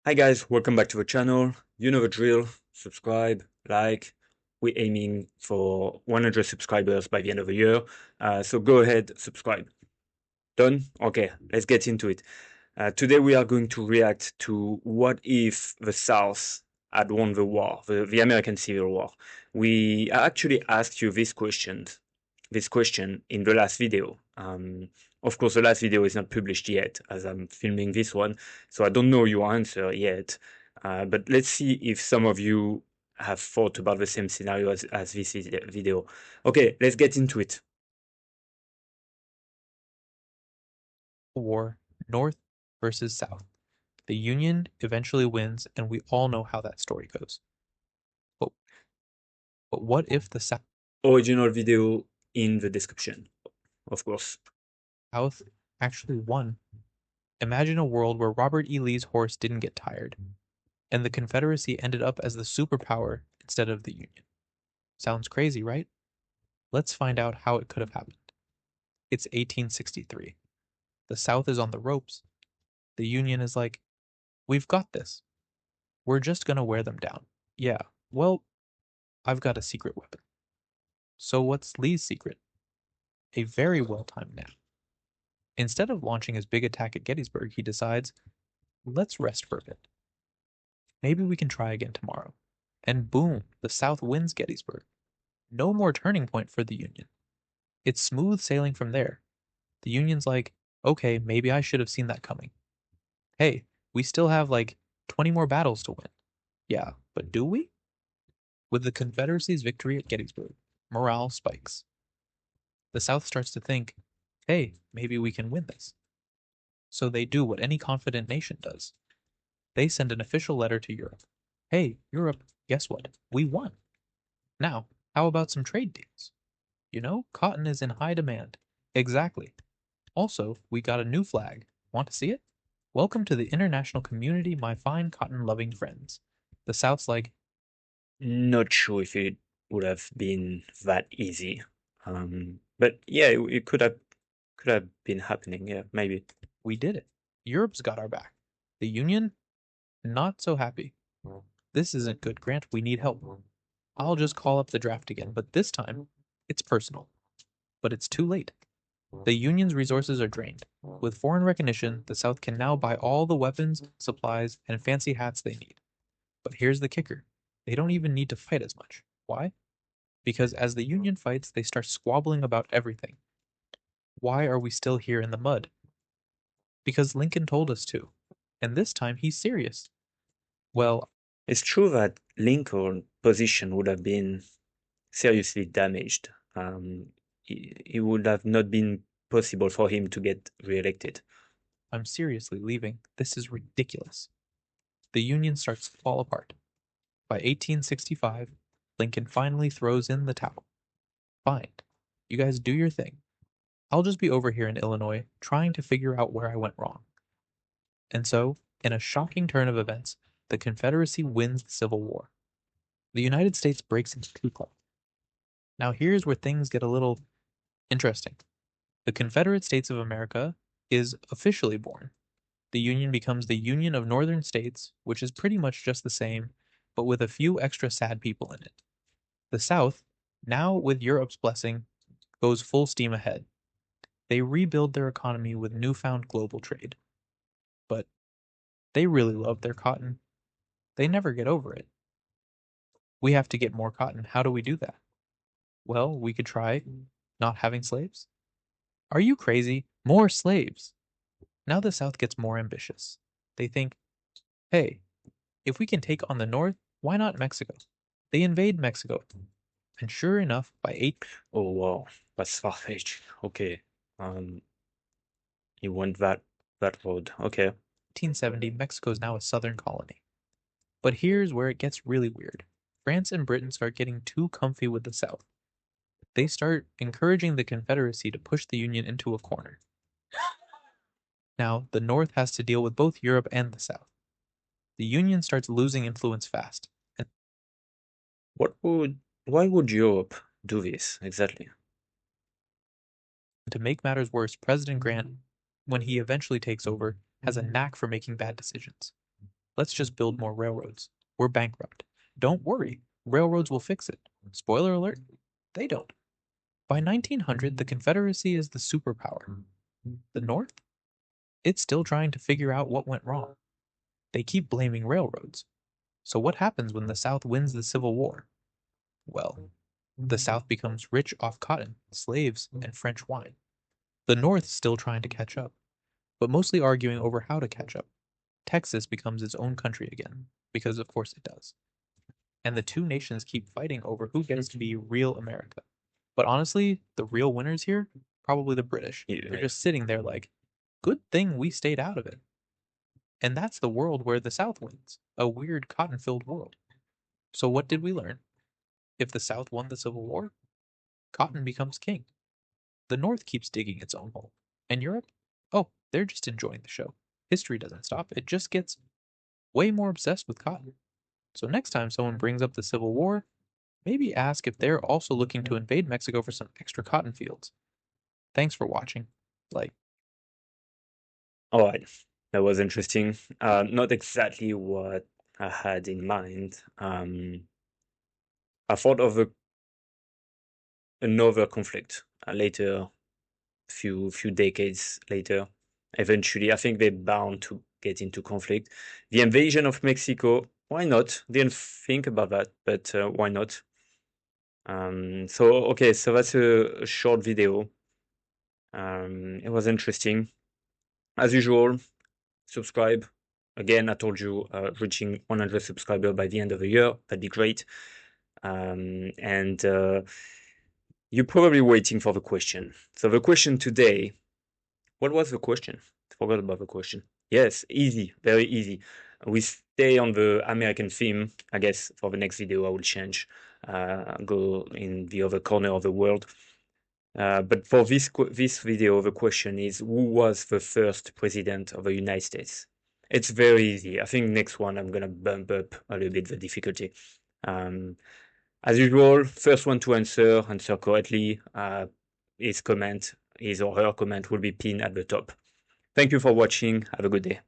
Hi guys, welcome back to the channel. You know the drill. Subscribe, like. We're aiming for 100 subscribers by the end of the year. So go ahead, subscribe. Done? Okay, let's get into it. Today we are going to react to what if the South had won the war, the American Civil War. We actually asked you this question in the last video. Of course, the last video is not published yet as I'm filming this one, so I don't know your answer yet. But let's see if some of you have thought about the same scenario as this video. Okay, let's get into it. War, North versus South. The Union eventually wins, and we all know how that story goes. But, but what if the Original video in the description, of course. South actually won? Imagine a world where Robert E. Lee's horse didn't get tired, and the Confederacy ended up as the superpower instead of the Union. Sounds crazy, right? Let's find out how it could have happened. It's 1863. The South is on the ropes. The Union is like, we've got this. We're just gonna wear them down. Yeah, well, I've got a secret weapon. So what's Lee's secret? A very well-timed nap. Instead of launching his big attack at Gettysburg, he decides, let's rest for a bit. Maybe we can try again tomorrow. And boom, the South wins Gettysburg. No more turning point for the Union. It's smooth sailing from there. The Union's like, okay, maybe I should have seen that coming. Hey, we still have like 20 more battles to win. Yeah, but do we? With the Confederacy's victory at Gettysburg, morale spikes. The South starts to think, hey, maybe we can win this. So they do what any confident nation does. They send an official letter to Europe. Hey, Europe, guess what? We won. Now, how about some trade deals? You know, cotton is in high demand. Exactly. Also, we got a new flag. Want to see it? Welcome to the international community, my fine cotton-loving friends. The South's like, Not sure if it would have been that easy. But yeah, it could have been happening. Yeah, maybe. we did it. Europe's got our back. The Union, not so happy. This isn't good, Grant. We need help. I'll just call up the draft again, but this time, it's personal. But it's too late. The Union's resources are drained. With foreign recognition, the South can now buy all the weapons, supplies, and fancy hats they need. But here's the kicker. They don't even need to fight as much. Why? Because as the Union fights, they start squabbling about everything. Why are we still here in the mud? Because Lincoln told us to. And this time he's serious. Well, It's true that Lincoln's position would have been seriously damaged. It would have not been possible for him to get reelected. I'm seriously leaving. This is ridiculous. The Union starts to fall apart. By 1865, Lincoln finally throws in the towel. Fine. You guys do your thing. I'll just be over here in Illinois trying to figure out where I went wrong. And so, in a shocking turn of events, the Confederacy wins the Civil War. The United States breaks into two parts. Now, here's where things get a little interesting. The Confederate States of America is officially born. The Union becomes the Union of Northern States, which is pretty much just the same, but with a few extra sad people in it. The South, now with Europe's blessing, goes full steam ahead. They rebuild their economy with newfound global trade. But they really love their cotton. They never get over it. We have to get more cotton. How do we do that? Well, we could try not having slaves. Are you crazy? More slaves. Now the South gets more ambitious. They think, hey, if we can take on the North, why not Mexico? They invade Mexico. And sure enough, by Oh wow, that's far-fetched. Okay, um, he went that road. Okay. 1870, Mexico is now a southern colony. But here's where it gets really weird. France and Britain start getting too comfy with the South. They start encouraging the Confederacy to push the Union into a corner. Now, the North has to deal with both Europe and the South. The Union starts losing influence fast. And Why would Europe do this exactly? to make matters worse, President Grant, when he eventually takes over, has a knack for making bad decisions. Let's just build more railroads. We're bankrupt. Don't worry, railroads will fix it. Spoiler alert, they don't. By 1900, the Confederacy is the superpower. The North? It's still trying to figure out what went wrong. They keep blaming railroads. So what happens when the South wins the Civil War? Well, the South becomes rich off cotton, slaves, and French wine. The North's still trying to catch up, but mostly arguing over how to catch up. Texas becomes its own country again, because of course it does. And the two nations keep fighting over who gets to be real America. But honestly, the real winners here, probably the British. Yeah. They're just sitting there like, good thing we stayed out of it. And that's the world where the South wins, a weird cotton-filled world. So what did we learn? If the South won the Civil War, cotton becomes king. The North keeps digging its own hole. And Europe? Oh, they're just enjoying the show. History doesn't stop. It just gets way more obsessed with cotton. So next time someone brings up the Civil War, maybe ask if they're also looking to invade Mexico for some extra cotton fields. Thanks for watching. Like, All right, that was interesting. Not exactly what I had in mind. I thought of another conflict later, few decades later. Eventually, I think they're bound to get into conflict. The invasion of Mexico, why not? Didn't think about that, but why not? Okay, so that's a short video. It was interesting. As usual, subscribe. Again, I told you reaching 100 subscribers by the end of the year, that'd be great. And you're probably waiting for the question. So the question today, what was the question? I forgot about the question. Yes, easy, very easy. We stay on the American theme. I guess for the next video, I will change, go in the other corner of the world. But for this video, the question is, who was the first president of the United States? It's very easy. I think next one, I'm going to bump up a little bit the difficulty. As usual, first one to answer correctly, his or her comment will be pinned at the top. Thank you for watching. Have a good day.